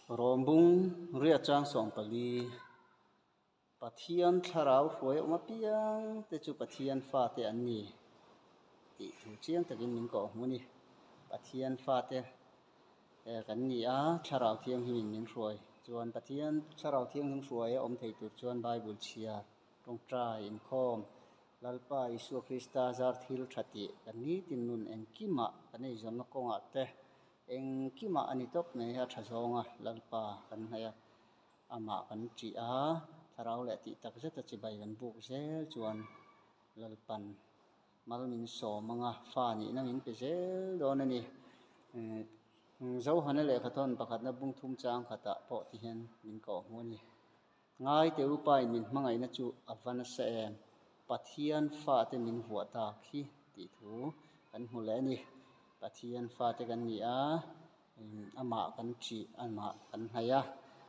Rombung ria chang song pali pathian tharau hruai oma piang te chu pathian fa te an ni ti thu chiang takin min ko hmuni pathian fa te kan ni a tharau thiang hi min hruai chuan pathian tharau thiang hin hruai a om thei tur chuan bible chia tongtrai in khom lalpa Isu Krista zar thil thati kan ni tin nun engkima kan ei zon na konga te engkima ani tok nei a tha zonga lalpa kan haya ama kan chi a tharau le ti tak zeta chi bai kan buk zel chuan lalpan malmin somanga fa ni na min pe zel don ani zo hana le khathon pakhat na bung thum chang khata po ti hen min ko hmuni ngai te upai min hmangai na chu avana se em pathian fa te min huwa ta khi ti thu kan hmu le ni pathian fa te kan ni a ama kan chi ama kan haya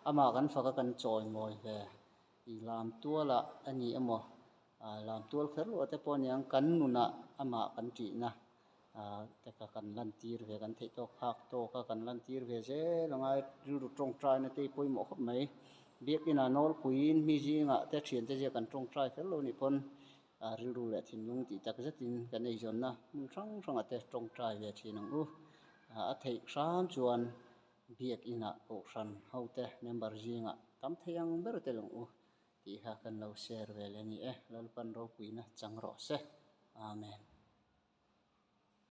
ama kan faka kan choi ngoi ve i lam tuala ani amo lam tual kherlo te poniang kan nuna ama kan chi na te ka kan lan tir ve kan thei to khak to ka kan lan tir ve je langai ru tong trai na te poi mo khop mai biak ina nol kuin mi jinga te thian te je kan tong trai kherlo ni pon ru le thin lung ti tak zatin kan ei zon na thang thang ate tong trai ve thin ang u a thei sam chuan biak ina o ran hote member jinga tam theiang ber te long u ti ha kan lo share ve le ni lalpan ro puina chang ro se amen